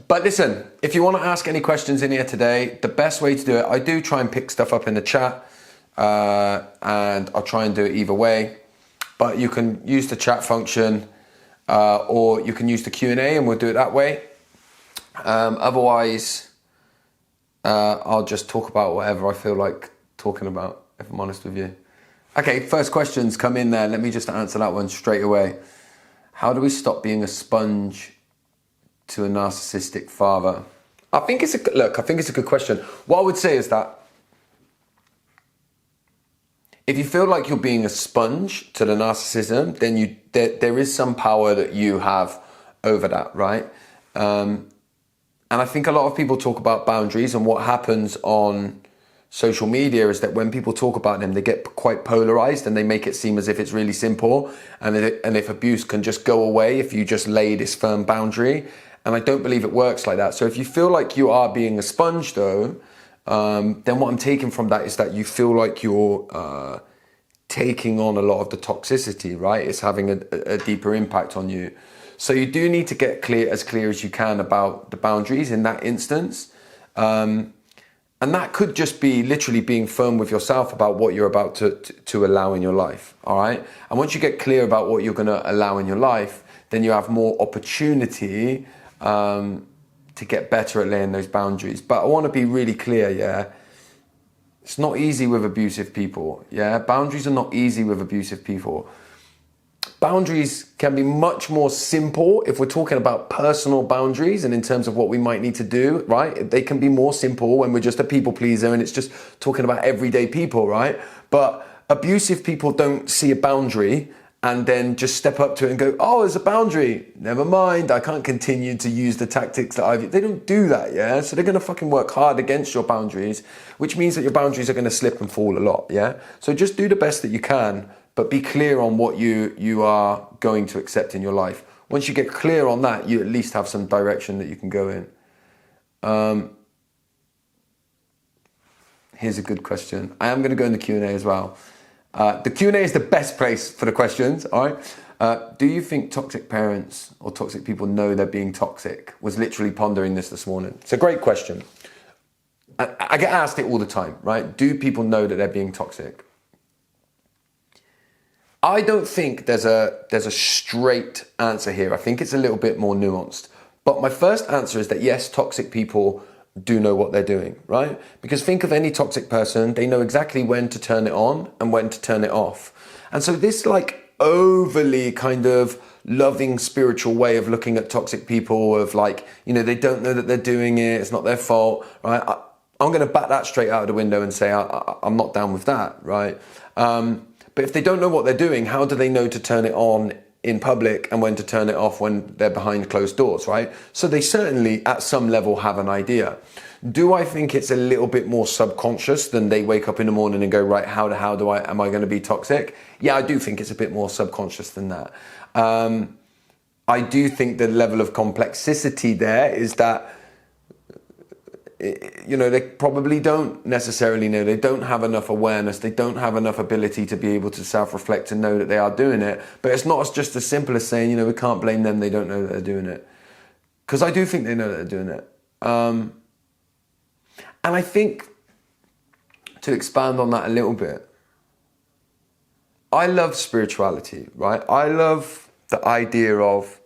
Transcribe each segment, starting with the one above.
But listen, if you want to ask any questions in here today, the best way to do it, I do try and pick stuff up in the chat, and I'll try and do it either way. But you can use the chat function, or you can use the Q&A, and we'll do it that way. Otherwise, I'll just talk about whatever I feel like talking about, if I'm honest with you. Okay, first questions come in there. Let me just answer that one straight away. How do we stop being a sponge to a narcissistic father? I think it's a good question. What I would say is that if you feel like you're being a sponge to the narcissism, then there is some power that you have over that, right? And I think a lot of people talk about boundaries, and what happens on social media is that when people talk about them, they get quite polarized and they make it seem as if it's really simple, and if abuse can just go away if you just lay this firm boundary. And I don't believe it works like that. So if you feel like you are being a sponge though, then what I'm taking from that is that you feel like you're taking on a lot of the toxicity, right? It's having a deeper impact on you. So you do need to get as clear as you can about the boundaries in that instance. And that could just be literally being firm with yourself about what you're about to allow in your life, all right? And once you get clear about what you're gonna allow in your life, then you have more opportunity to get better at laying those boundaries. But I wanna be really clear, yeah? It's not easy with abusive people, yeah? Boundaries are not easy with abusive people. Boundaries can be much more simple if we're talking about personal boundaries and in terms of what we might need to do, right? They can be more simple when we're just a people pleaser and it's just talking about everyday people, right? But abusive people don't see a boundary and then just step up to it and go, oh, there's a boundary. Never mind, I can't continue to use the tactics that they don't do that, yeah? So they're gonna fucking work hard against your boundaries, which means that your boundaries are gonna slip and fall a lot, yeah? So just do the best that you can, but be clear on what you are going to accept in your life. Once you get clear on that, you at least have some direction that you can go in. Here's a good question. I am going to go in the Q&A as well. The Q&A is the best place for the questions, all right? Do you think toxic parents or toxic people know they're being toxic? Was literally pondering this morning. It's a great question. I get asked it all the time, right? Do people know that they're being toxic? I don't think there's a straight answer here. I think it's a little bit more nuanced. But my first answer is that yes, toxic people do know what they're doing, right? Because think of any toxic person, they know exactly when to turn it on and when to turn it off. And so this like overly kind of loving spiritual way of looking at toxic people of like, you know, they don't know that they're doing it, it's not their fault, right? I'm going to bat that straight out of the window and say I'm not down with that, right? But if they don't know what they're doing, how do they know to turn it on in public and when to turn it off when they're behind closed doors, right? So they certainly at some level have an idea. Do I think it's a little bit more subconscious than they wake up in the morning and go, right, am I going to be toxic? Yeah, I do think it's a bit more subconscious than that. I do think the level of complexity there is that, you know, they probably don't necessarily know. They don't have enough awareness. They don't have enough ability to be able to self-reflect and know that they are doing it. But it's not just as simple as saying, you know, we can't blame them. They don't know that they're doing it. Because I do think they know that they're doing it. And I think to expand on that a little bit, I love spirituality, right? I love the idea of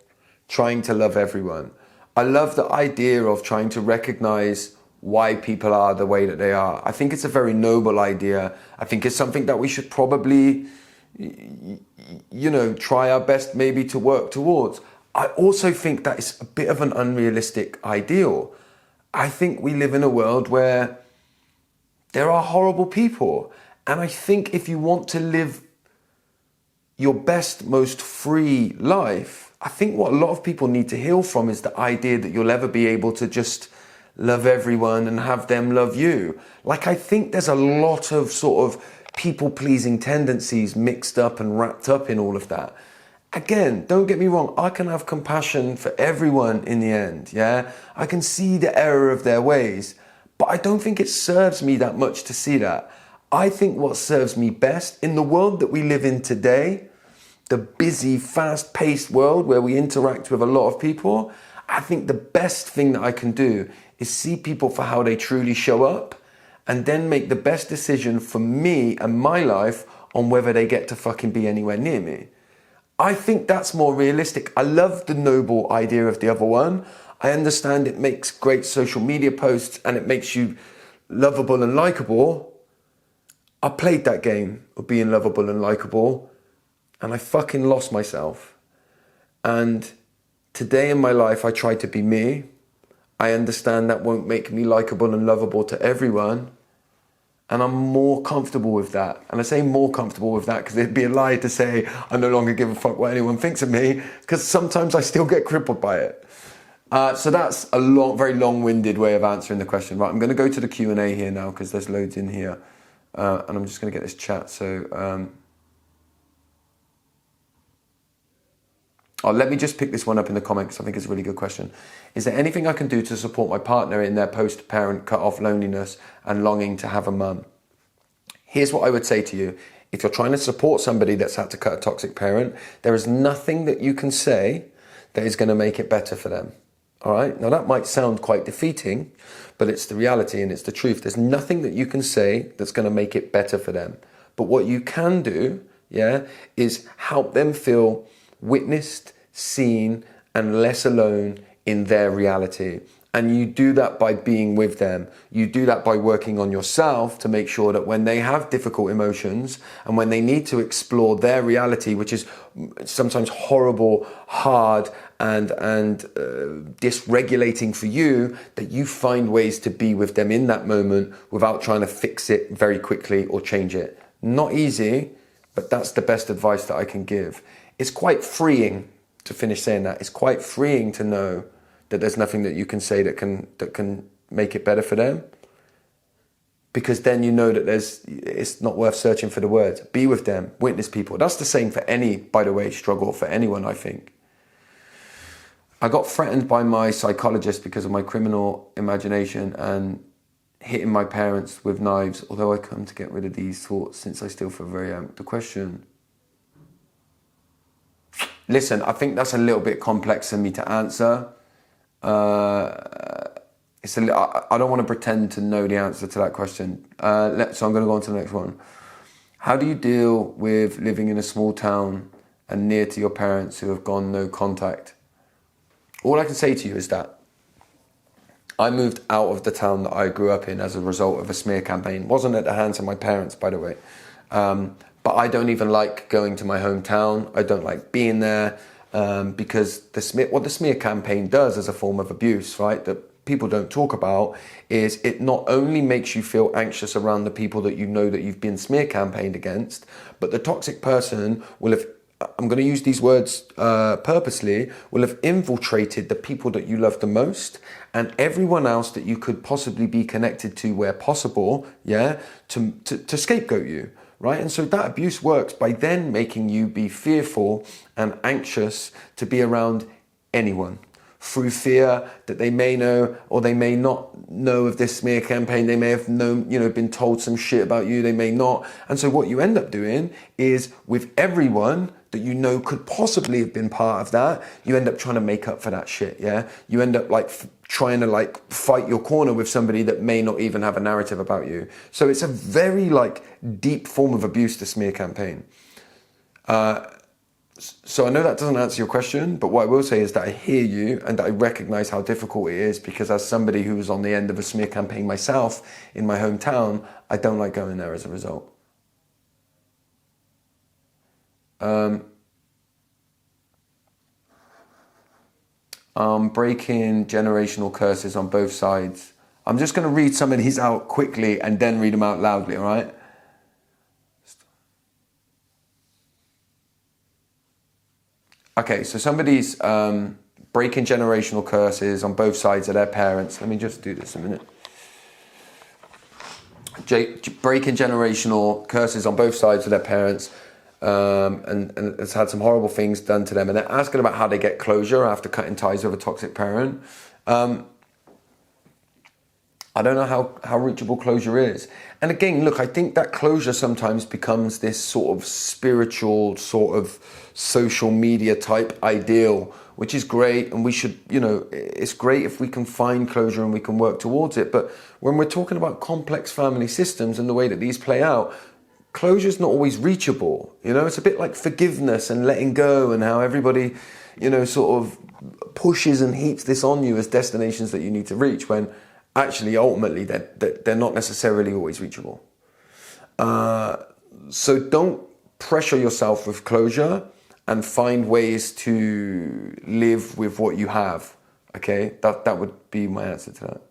trying to love everyone. I love the idea of trying to recognize why people are the way that they are. I think it's a very noble idea. I think it's something that we should probably, you know, try our best maybe to work towards. I also think that it's a bit of an unrealistic ideal. I think we live in a world where there are horrible people. And I think if you want to live your best, most free life, I think what a lot of people need to heal from is the idea that you'll ever be able to just love everyone and have them love you. Like, I think there's a lot of sort of people-pleasing tendencies mixed up and wrapped up in all of that. Again, don't get me wrong, I can have compassion for everyone in the end, yeah? I can see the error of their ways, but I don't think it serves me that much to see that. I think what serves me best in the world that we live in today, the busy, fast-paced world where we interact with a lot of people, I think the best thing that I can do is see people for how they truly show up and then make the best decision for me and my life on whether they get to fucking be anywhere near me. I think that's more realistic. I love the noble idea of the other one. I understand it makes great social media posts and it makes you lovable and likable. I played that game of being lovable and likable and I fucking lost myself. And today in my life, I try to be me. I understand that won't make me likable and lovable to everyone. And I'm more comfortable with that. And I say more comfortable with that because it'd be a lie to say I no longer give a fuck what anyone thinks of me, because sometimes I still get crippled by it. So that's a very long-winded way of answering the question. Right, I'm going to go to the Q&A here now because there's loads in here. And I'm just going to get this chat. So let me just pick this one up in the comments. I think it's a really good question. Is there anything I can do to support my partner in their post-parent cut-off loneliness and longing to have a mum? Here's what I would say to you. If you're trying to support somebody that's had to cut a toxic parent, there is nothing that you can say that is going to make it better for them. All right? Now, that might sound quite defeating, but it's the reality and it's the truth. There's nothing that you can say that's going to make it better for them. But what you can do, is help them feel witnessed, seen, and less alone in their reality. And you do that by being with them. You do that by working on yourself to make sure that when they have difficult emotions and when they need to explore their reality, which is sometimes horrible, hard, and dysregulating for you, that you find ways to be with them in that moment without trying to fix it very quickly or change it. Not easy, but that's the best advice that I can give. It's quite freeing, to finish saying that, it's quite freeing to know that there's nothing that you can say that can make it better for them. Because then you know that it's not worth searching for the words. Be with them, witness people. That's the same for any, by the way, struggle for anyone, I think. I got threatened by my psychologist because of my criminal imagination and hitting my parents with knives, although I come to get rid of these thoughts since I still feel very the question. Listen, I think that's a little bit complex for me to answer. I don't want to pretend to know the answer to that question. So I'm going to go on to the next one. How do you deal with living in a small town and near to your parents who have gone no contact? All I can say to you is that I moved out of the town that I grew up in as a result of a smear campaign. It wasn't at the hands of my parents, by the way. But I don't even like going to my hometown. I don't like being there because what the smear campaign does as a form of abuse, right, that people don't talk about, is it not only makes you feel anxious around the people that you know that you've been smear campaigned against, but the toxic person will have, I'm going to use these words purposely, will have infiltrated the people that you love the most and everyone else that you could possibly be connected to where possible, to scapegoat you. Right? And so that abuse works by then making you be fearful and anxious to be around anyone through fear that they may know or they may not know of this smear campaign. They may have known, been told some shit about you. They may not. And so what you end up doing is with everyone that you know could possibly have been part of that, you end up trying to make up for that shit. Yeah. You end up trying to fight your corner with somebody that may not even have a narrative about you. So it's a very deep form of abuse, the smear campaign. So I know that doesn't answer your question, but what I will say is that I hear you and I recognize how difficult it is, because as somebody who was on the end of a smear campaign myself in my hometown, I don't like going there as a result. Breaking generational curses on both sides. I'm just going to read some of these out quickly and then read them out loudly, all right? Okay, so somebody's breaking generational curses on both sides of their parents. Let me just do this a minute. Breaking generational curses on both sides of their parents. And has had some horrible things done to them, and they're asking about how they get closure after cutting ties with a toxic parent. I don't know how reachable closure is. And again, look, I think that closure sometimes becomes this sort of spiritual, sort of social media type ideal, which is great. And we should, it's great if we can find closure and we can work towards it. But when we're talking about complex family systems and the way that these play out, closure is not always reachable. It's a bit like forgiveness and letting go, and how everybody, sort of pushes and heaps this on you as destinations that you need to reach, when actually ultimately they're not necessarily always reachable. So don't pressure yourself with closure, and find ways to live with what you have. Okay, that would be my answer to that.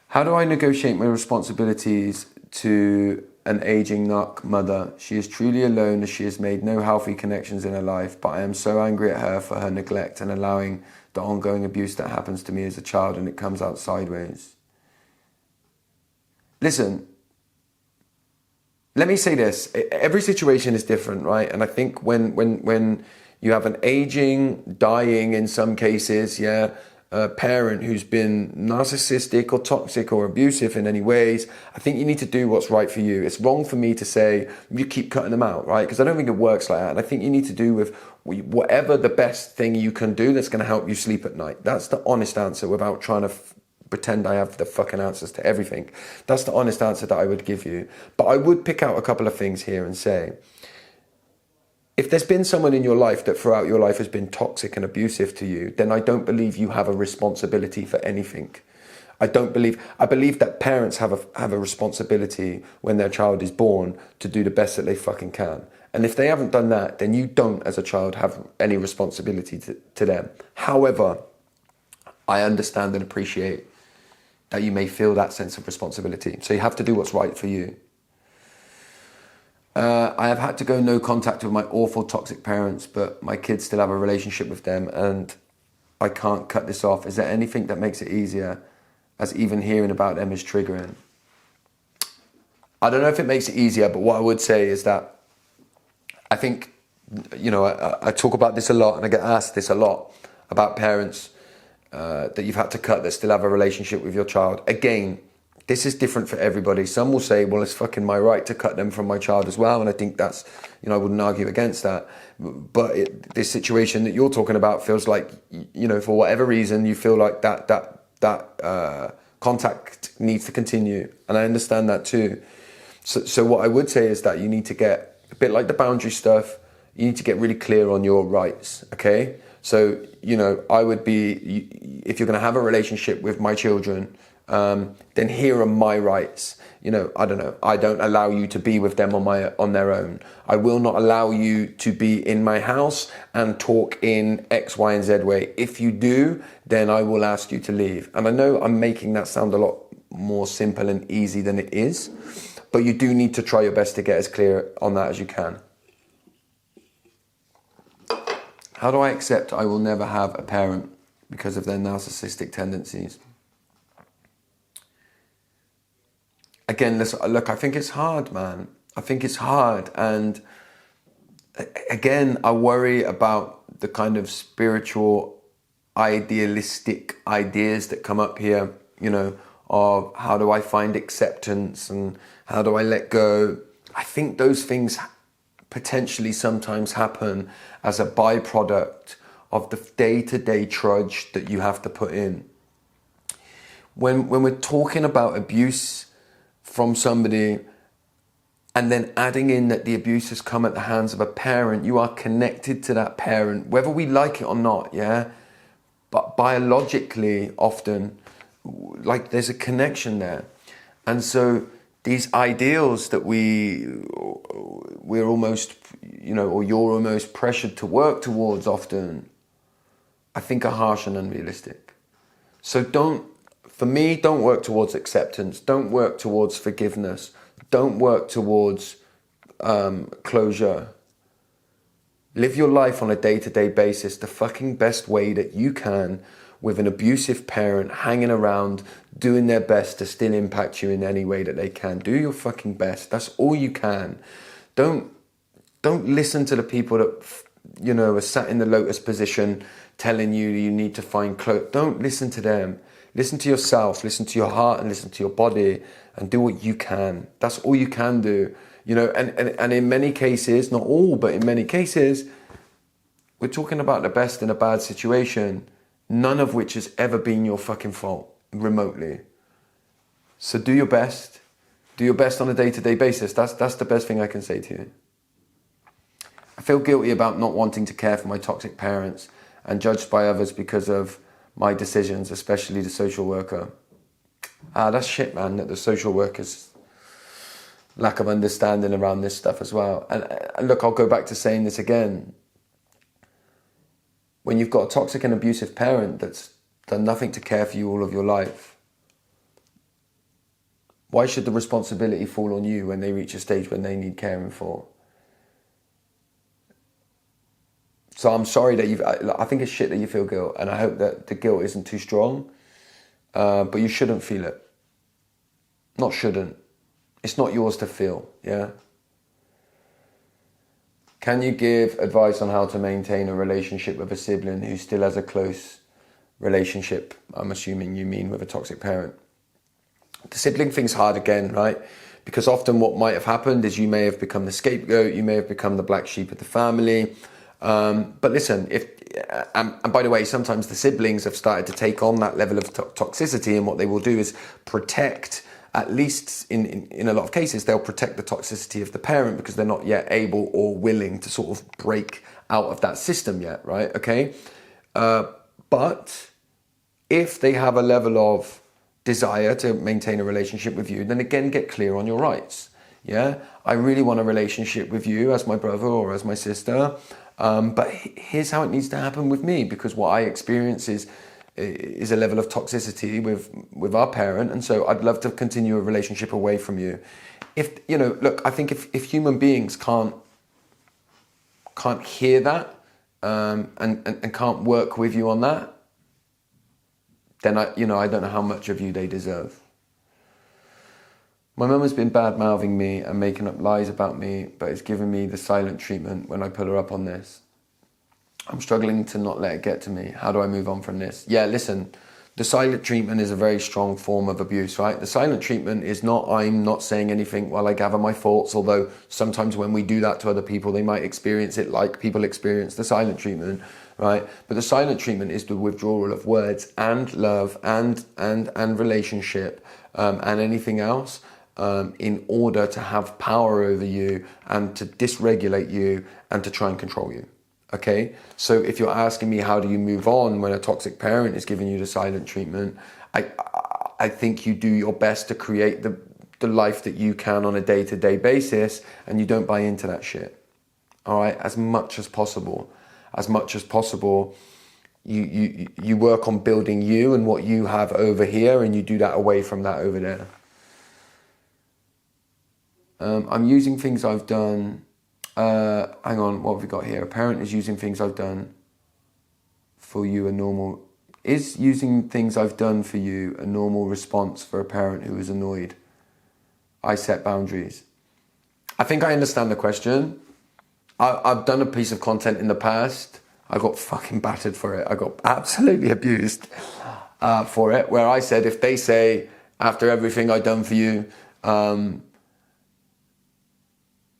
How do I negotiate my responsibilities to an aging Narc mother? She is truly alone, as she has made no healthy connections in her life, but I am so angry at her for her neglect and allowing the ongoing abuse that happens to me as a child, and it comes out sideways. Listen, let me say this. Every situation is different, right? And I think when you have an aging, dying in some cases, parent who's been narcissistic or toxic or abusive in any ways, I think you need to do what's right for you. It's wrong for me to say you keep cutting them out, right? Because I don't think it works like that. And I think you need to do with whatever the best thing you can do that's going to help you sleep at night. That's the honest answer, without trying to pretend I have the fucking answers to everything. That's the honest answer that I would give you. But I would pick out a couple of things here and say, if there's been someone in your life that throughout your life has been toxic and abusive to you, then I don't believe you have a responsibility for anything. I believe that parents have a responsibility when their child is born to do the best that they fucking can. And if they haven't done that, then you don't, as a child, have any responsibility to them. However, I understand and appreciate that you may feel that sense of responsibility. So you have to do what's right for you. I have had to go no contact with my awful toxic parents, but my kids still have a relationship with them and I can't cut this off. Is there anything that makes it easier, as even hearing about them is triggering? I don't know if it makes it easier, but what I would say is that I think, I talk about this a lot, and I get asked this a lot about parents that you've had to cut that still have a relationship with your child. Again, this is different for everybody. Some will say, well, it's fucking my right to cut them from my child as well. And I think that's, I wouldn't argue against that. But this situation that you're talking about feels like, for whatever reason, you feel like that contact needs to continue. And I understand that too. So what I would say is that you need to get, a bit like the boundary stuff, you need to get really clear on your rights, okay? So, I would be, if you're going to have a relationship with my children, then here are my rights. I don't know. I don't allow you to be with them on their own. I will not allow you to be in my house and talk in X, Y, and Z way. If you do, then I will ask you to leave. And I know I'm making that sound a lot more simple and easy than it is, but you do need to try your best to get as clear on that as you can. How do I accept I will never have a parent because of their narcissistic tendencies? Again, look, I think it's hard, man. I think it's hard. And again, I worry about the kind of spiritual, idealistic ideas that come up here, of how do I find acceptance and how do I let go? I think those things potentially sometimes happen as a byproduct of the day-to-day trudge that you have to put in. When we're talking about abuse from somebody and then adding in that the abuse has come at the hands of a parent, you are connected to that parent, whether we like it or not, yeah? But biologically, often, like there's a connection there. And so these ideals that we're almost, or you're almost pressured to work towards often, I think are harsh and unrealistic. So don't work towards acceptance. Don't work towards forgiveness. Don't work towards closure. Live your life on a day-to-day basis the fucking best way that you can, with an abusive parent hanging around, doing their best to still impact you in any way that they can. Do your fucking best. That's all you can. Don't listen to the people that, are sat in the lotus position telling you need to find closure. Don't listen to them. Listen to yourself, listen to your heart, and listen to your body, and do what you can. That's all you can do. And in many cases, not all, but in many cases, We're talking about the best in a bad situation, none of which has ever been your fucking fault, remotely. So do your best. Do your best on a day-to-day basis. That's the best thing I can say to you. I feel guilty about not wanting to care for my toxic parents and judged by others because of my decisions, especially the social worker. That's shit, man, that the social worker's lack of understanding around this stuff as well. And look, I'll go back to saying this again. When you've got a toxic and abusive parent that's done nothing to care for you all of your life, why should the responsibility fall on you when they reach a stage when they need caring for? So I'm sorry that I think it's shit that you feel guilt, and I hope that the guilt isn't too strong, but you shouldn't feel it. Not shouldn't. It's not yours to feel, yeah? Can you give advice on how to maintain a relationship with a sibling who still has a close relationship? I'm assuming you mean with a toxic parent. The sibling thing's hard again, right? Because often what might have happened is you may have become the scapegoat, you may have become the black sheep of the family. But listen, and by the way, sometimes the siblings have started to take on that level of toxicity, and what they will do is protect, at least in a lot of cases, they'll protect the toxicity of the parent because they're not yet able or willing to sort of break out of that system yet, right? Okay. But if they have a level of desire to maintain a relationship with you, then again, get clear on your rights. Yeah, I really want a relationship with you as my brother or as my sister, but here's how it needs to happen with me, because what I experience is a level of toxicity with our parent, and so I'd love to continue a relationship away from you. If you know, look, I think if human beings can't hear that and can't work with you on that, then I don't know how much of you they deserve. My mum has been bad-mouthing me and making up lies about me, but is giving me the silent treatment when I pull her up on this. I'm struggling to not let it get to me. How do I move on from this? Yeah, listen, the silent treatment is a very strong form of abuse, right? The silent treatment is not, I'm not saying anything while I gather my thoughts, although sometimes when we do that to other people, they might experience it like people experience the silent treatment, right? But the silent treatment is the withdrawal of words and love and relationship and anything else in order to have power over you and to dysregulate you and to try and control you. Okay, so if you're asking me how do you move on when a toxic parent is giving you the silent treatment, I think you do your best to create the life that you can on a day-to-day basis, and you don't buy into that shit. All right, as much as possible, you work on building you and what you have over here, and you do that away from that over there. I'm using things I've done. Hang on, what have we got here? A parent is using things I've done for you a normal... Is using things I've done for you a normal response for a parent who is annoyed? I set boundaries. I think I understand the question. I've done a piece of content in the past. I got fucking battered for it. I got absolutely abused for it, where I said, if they say, after everything I've done for you...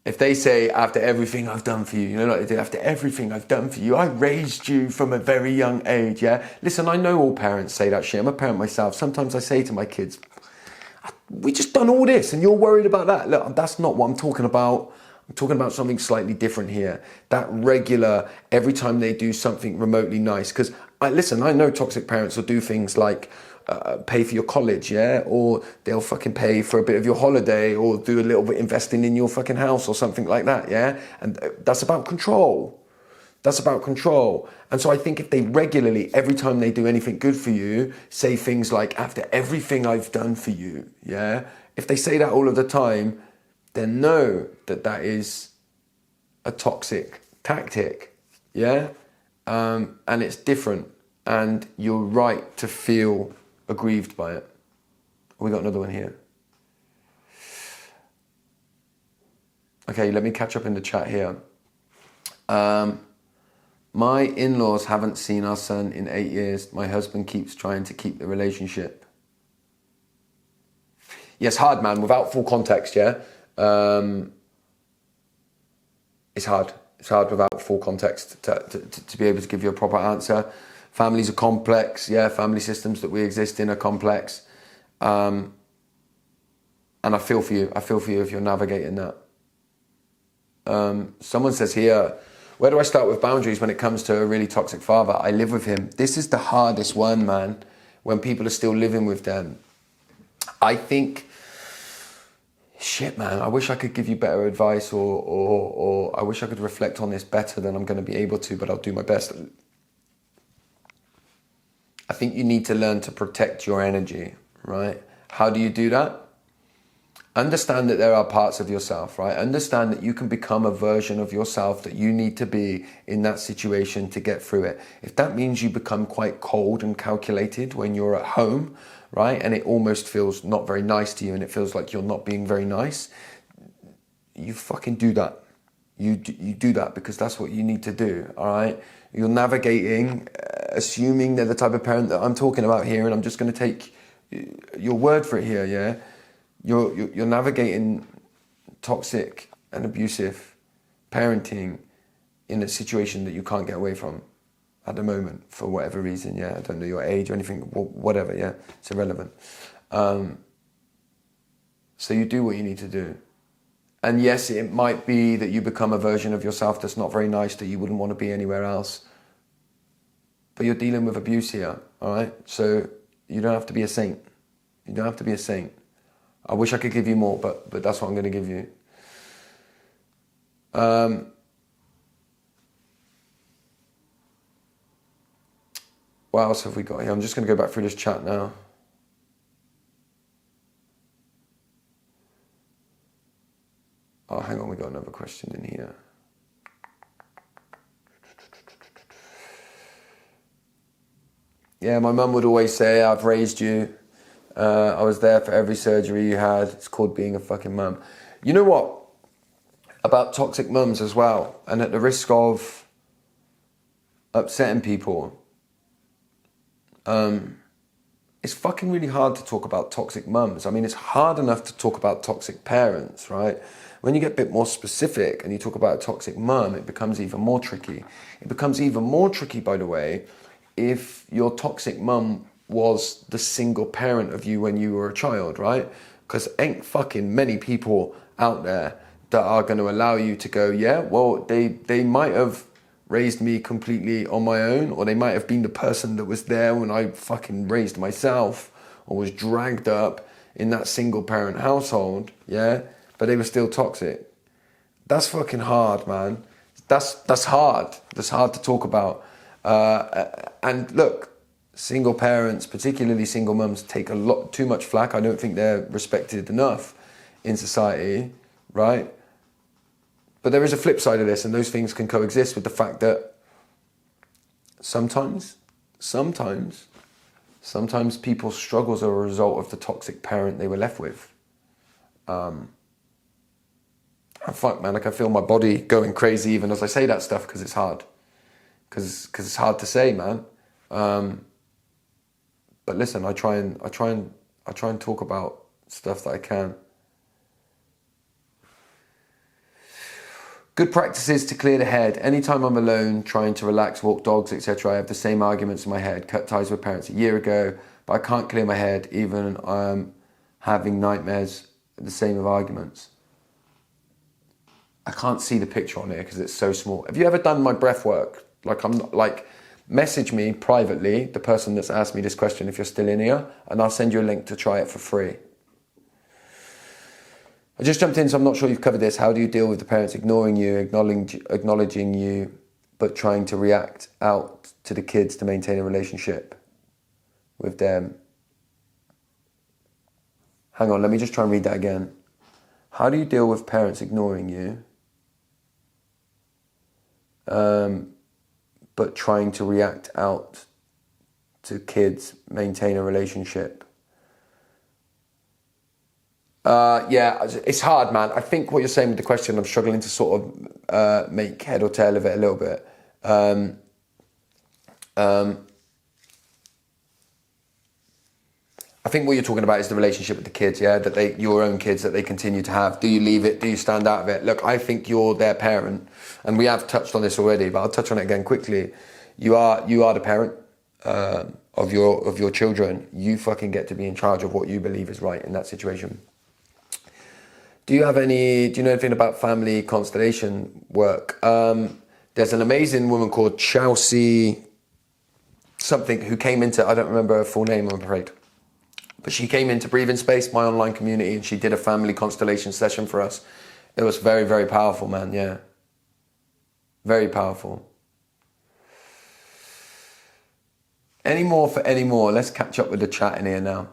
If they say, after everything I've done for you, you know, like they did, after everything I've done for you, I raised you from a very young age, yeah? Listen, I know all parents say that shit. I'm a parent myself. Sometimes I say to my kids, we just done all this and you're worried about that. Look, that's not what I'm talking about. I'm talking about something slightly different here. That regular, every time they do something remotely nice. Because, listen, I know toxic parents will do things like, pay for your college, yeah? Or they'll fucking pay for a bit of your holiday, or do a little bit investing in your fucking house or something like that, yeah? And that's about control. That's about control. And so I think if they regularly, every time they do anything good for you, say things like, after everything I've done for you, yeah? If they say that all of the time, then know that that is a toxic tactic, yeah? And it's different. And you're right to feel aggrieved by it. We got another one here. Okay, let me catch up in the chat here. My in-laws haven't seen our son in 8 years. My husband keeps trying to keep the relationship. Yes, hard, man, without full context, yeah? It's hard. It's hard without full context to be able to give you a proper answer. Families are complex. Yeah, family systems that we exist in are complex. And I feel for you. I feel for you if you're navigating that. Someone says here, where do I start with boundaries when it comes to a really toxic father? I live with him. This is the hardest one, man, when people are still living with them. I think, shit, man, I wish I could give you better advice or I wish I could reflect on this better than I'm going to be able to, but I'll do my best. I think you need to learn to protect your energy, right? How do you do that? Understand that there are parts of yourself, right? Understand that you can become a version of yourself that you need to be in that situation to get through it. If that means you become quite cold and calculated when you're at home, right? And it almost feels not very nice to you and it feels like you're not being very nice, you fucking do that. You do that because that's what you need to do, all right? You're navigating, assuming they're the type of parent that I'm talking about here, and I'm just going to take your word for it here, yeah? You're navigating toxic and abusive parenting in a situation that you can't get away from at the moment for whatever reason. Yeah, I don't know your age or anything, whatever. Yeah, it's irrelevant. So you do what you need to do. And yes, it might be that you become a version of yourself that's not very nice, that you wouldn't want to be anywhere else. But you're dealing with abuse here, all right? So you don't have to be a saint. You don't have to be a saint. I wish I could give you more, but that's what I'm going to give you. What else have we got here? I'm just going to go back through this chat now. Oh, hang on, we got another question in here. Yeah, my mum would always say, I've raised you. I was there for every surgery you had. It's called being a fucking mum. You know what? About toxic mums as well, and at the risk of upsetting people, it's fucking really hard to talk about toxic mums. I mean, it's hard enough to talk about toxic parents, right? When you get a bit more specific and you talk about a toxic mum, it becomes even more tricky. It becomes even more tricky, by the way, if your toxic mum was the single parent of you when you were a child, right? Because ain't fucking many people out there that are going to allow you to go, yeah, well, they might have raised me completely on my own, or they might have been the person that was there when I fucking raised myself or was dragged up in that single parent household, yeah, but they were still toxic. That's fucking hard, man. That's hard. That's hard to talk about. And look, single parents, particularly single mums, take a lot too much flack. I don't think they're respected enough in society, right? But there is a flip side of this, and those things can coexist with the fact that sometimes people's struggles are a result of the toxic parent they were left with. Fuck, man, like I feel my body going crazy even as I say that stuff because it's hard. Because it's hard to say, man. But listen, I try and talk about stuff that I can. Good practices to clear the head. Anytime I'm alone, trying to relax, walk dogs, etc., I have the same arguments in my head. Cut ties with parents a year ago, but I can't clear my head. Even I'm having nightmares, the same of arguments. I can't see the picture on here because it's so small. Have you ever done my breath work? Message me privately, the person that's asked me this question, if you're still in here, and I'll send you a link to try it for free. I just jumped in, so I'm not sure you've covered this. How do you deal with the parents ignoring you, acknowledging you, but trying to react out to the kids to maintain a relationship with them? Hang on, let me just try and read that again. How do you deal with parents ignoring you, but trying to react out to kids, maintain a relationship? Yeah, it's hard, man. I think what you're saying with the question, I'm struggling to sort of make head or tail of it a little bit. I think what you're talking about is the relationship with the kids, yeah, that your own kids, that they continue to have. Do you leave it? Do you stand out of it? Look, I think you're their parent, and we have touched on this already, but I'll touch on it again quickly. You are the parent of your children. You fucking get to be in charge of what you believe is right in that situation. Do you know anything about family constellation work? There's an amazing woman called Chelsea something who came into, I don't remember her full name, I'm afraid. But she came into Breathing Space, my online community, and she did a family constellation session for us. It was very, very powerful, man, yeah. Very powerful. Any more for any more? Let's catch up with the chat in here now.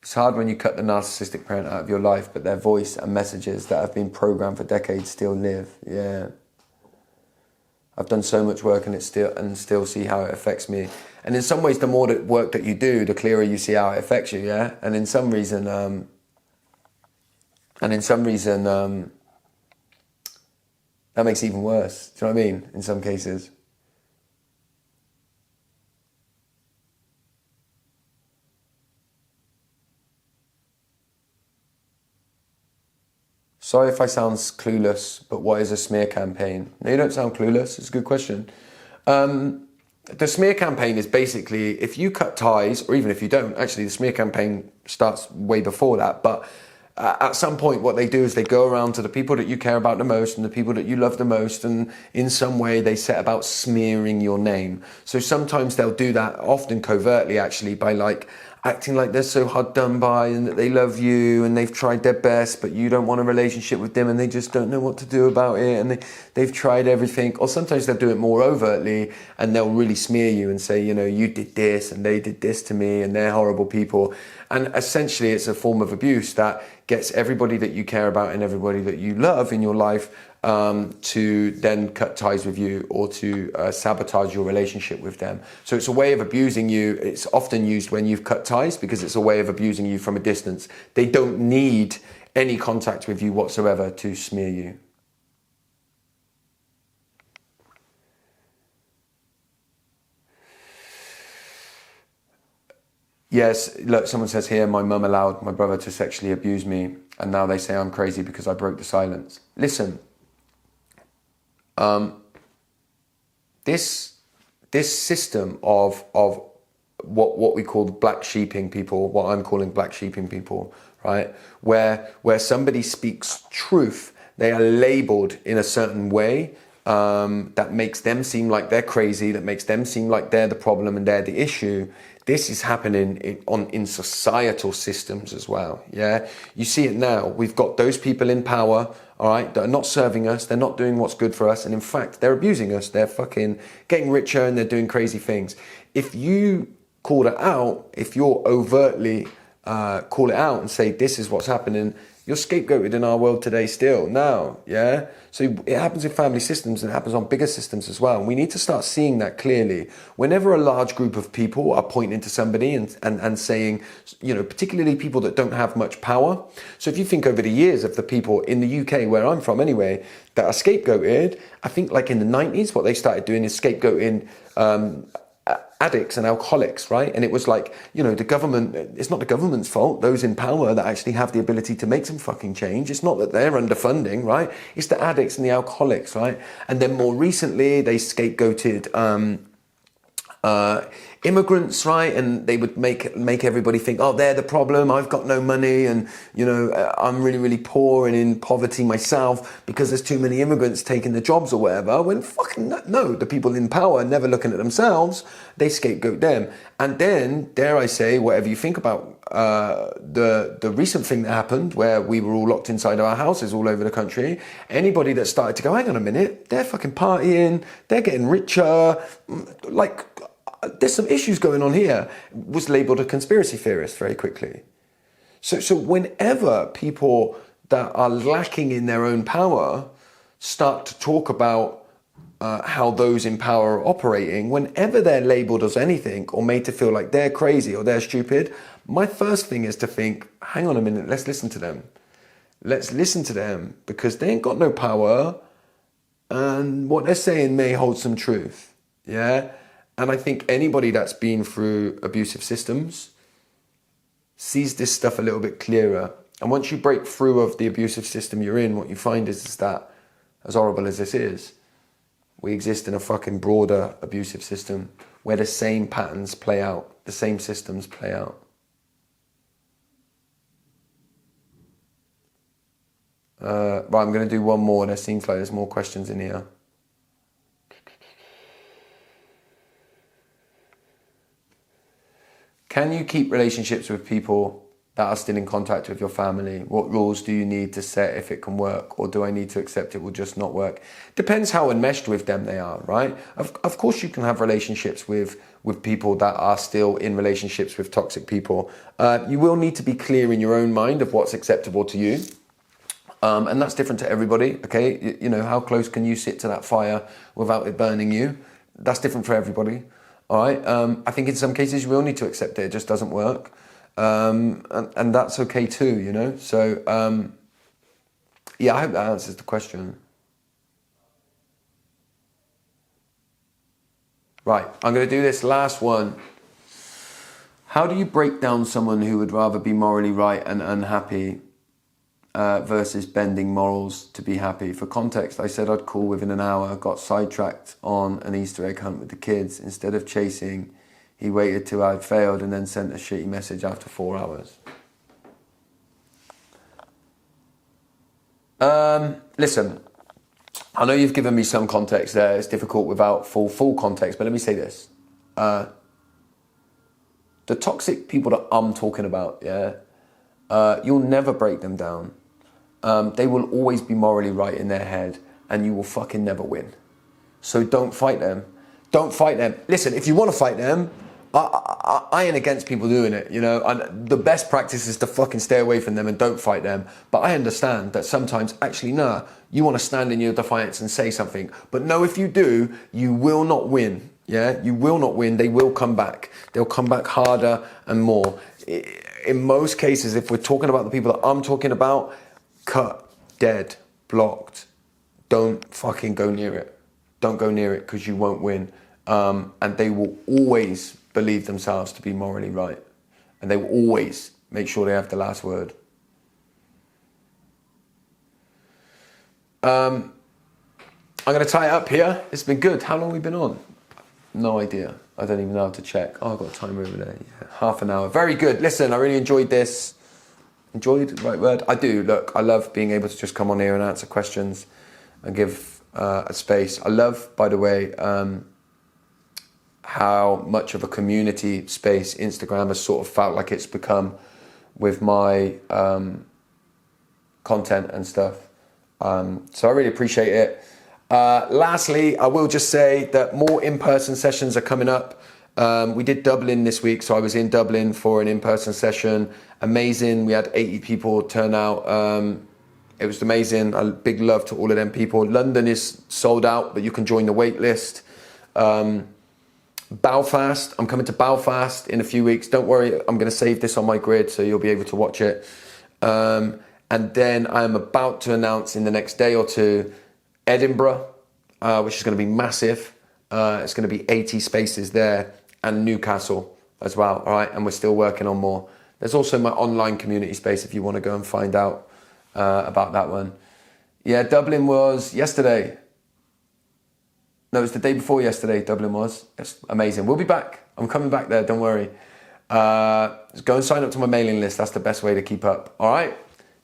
It's hard when you cut the narcissistic parent out of your life, but their voice and messages that have been programmed for decades still live. Yeah. I've done so much work and still see how it affects me. And in some ways, the more work that you do, the clearer you see how it affects you, yeah? And in some reason, that makes it even worse. Do you know what I mean? In some cases. Sorry if I sound clueless, but what is a smear campaign? No, you don't sound clueless. It's a good question. The smear campaign is basically, if you cut ties, or even if you don't, actually the smear campaign starts way before that, but at some point what they do is they go around to the people that you care about the most and the people that you love the most, and in some way they set about smearing your name. So sometimes they'll do that, often covertly actually, by like acting like they're so hard done by and that they love you and they've tried their best, but you don't want a relationship with them and they just don't know what to do about it, and they've tried everything. Or sometimes they'll do it more overtly and they'll really smear you and say, you know, you did this and they did this to me and they're horrible people. And essentially it's a form of abuse that gets everybody that you care about and everybody that you love in your life to then cut ties with you or to sabotage your relationship with them. So it's a way of abusing you. It's often used when you've cut ties because it's a way of abusing you from a distance. They don't need any contact with you whatsoever to smear you. Yes, look, someone says here, my mum allowed my brother to sexually abuse me and now they say I'm crazy because I broke the silence. Listen, this system of what we call black sheeping people, what I'm calling black sheeping people, right? Where somebody speaks truth, they are labeled in a certain way that makes them seem like they're crazy, that makes them seem like they're the problem and they're the issue. This is happening in societal systems as well, yeah? You see it now. We've got those people in power, all right, that are not serving us, they're not doing what's good for us, and in fact, they're abusing us. They're fucking getting richer and they're doing crazy things. If you call it out, if you're overtly call it out and say, this is what's happening, you're scapegoated in our world today still, now, yeah? So it happens in family systems and it happens on bigger systems as well. And we need to start seeing that clearly. Whenever a large group of people are pointing to somebody and saying, you know, particularly people that don't have much power. So if you think over the years of the people in the UK, where I'm from anyway, that are scapegoated, I think like in the 90s, what they started doing is scapegoating addicts and alcoholics, right? And it was like, you know, the government, it's not the government's fault, those in power that actually have the ability to make some fucking change. It's not that they're underfunding, right? It's the addicts and the alcoholics, right? And then more recently, they scapegoated immigrants, right? And they would make everybody think, oh, they're the problem, I've got no money, and you know, I'm really, really poor and in poverty myself because there's too many immigrants taking the jobs or whatever, when fucking no, the people in power never looking at themselves, they scapegoat them. And then, dare I say, whatever you think about the recent thing that happened where we were all locked inside our houses all over the country, anybody that started to go, hang on a minute, they're fucking partying, they're getting richer, like, there's some issues going on here, was labeled a conspiracy theorist very quickly. So whenever people that are lacking in their own power start to talk about how those in power are operating, whenever they're labeled as anything or made to feel like they're crazy or they're stupid, my first thing is to think, hang on a minute, let's listen to them. Let's listen to them because they ain't got no power and what they're saying may hold some truth, yeah? And I think anybody that's been through abusive systems sees this stuff a little bit clearer. And once you break through of the abusive system you're in, what you find is that, as horrible as this is, we exist in a fucking broader abusive system where the same patterns play out, the same systems play out. Right, I'm going to do one more. There seems like there's more questions in here. Can you keep relationships with people that are still in contact with your family? What rules do you need to set if it can work? Or do I need to accept it will just not work? Depends how enmeshed with them they are, right? Of course you can have relationships with people that are still in relationships with toxic people. You will need to be clear in your own mind of what's acceptable to you. And that's different to everybody, okay? You know, how close can you sit to that fire without it burning you? That's different for everybody, all right? I think in some cases you will need to accept it. It just doesn't work. And that's okay too, you know? So, yeah, I hope that answers the question. Right, I'm going to do this last one. How do you break down someone who would rather be morally right and unhappy versus bending morals to be happy? For context, I said I'd call within an hour, got sidetracked on an Easter egg hunt with the kids. Instead of chasing, he waited till I'd failed and then sent a shitty message after 4 hours. Listen, I know you've given me some context there. It's difficult without full context, but let me say this. The toxic people that I'm talking about, yeah, you'll never break them down. They will always be morally right in their head and you will fucking never win. So don't fight them. Don't fight them. Listen, if you want to fight them, I ain't against people doing it, you know, and the best practice is to fucking stay away from them and don't fight them. But I understand that sometimes, actually, nah, you want to stand in your defiance and say something. But no, if you do, you will not win. Yeah, you will not win. They will come back. They'll come back harder and more. In most cases, if we're talking about the people that I'm talking about, cut, dead, blocked. Don't fucking go near it. Don't go near it because you won't win. And they will always believe themselves to be morally right. And they will always make sure they have the last word. I'm going to tie it up here. It's been good. How long have we been on? No idea. I don't even know how to check. Oh, I've got a timer over there. Yeah, half an hour. Very good. Listen, I really enjoyed this. Enjoyed, right word? I do. Look, I love being able to just come on here and answer questions and give a space. I love, by the way, how much of a community space Instagram has sort of felt like it's become with my content and stuff. So I really appreciate it. Lastly, I will just say that more in-person sessions are coming up. We did Dublin this week, so I was in Dublin for an in-person session. Amazing. We had 80 people turn out. It was amazing. A big love to all of them people. London is sold out, but you can join the wait list. Belfast, I'm coming to Belfast in a few weeks. Don't worry, I'm going to save this on my grid so you'll be able to watch it. And then I'm about to announce in the next day or two Edinburgh, which is going to be massive. It's going to be 80 spaces there, and Newcastle as well. All right, and we're still working on more. There's also my online community space if you want to go and find out about that one. Yeah, Dublin was yesterday. No, it was the day before yesterday, Dublin was. It's amazing. We'll be back. I'm coming back there, don't worry. Just go and sign up to my mailing list. That's the best way to keep up. All right?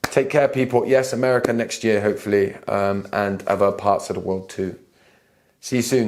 Take care, people. Yes, America next year, hopefully, and other parts of the world too. See you soon.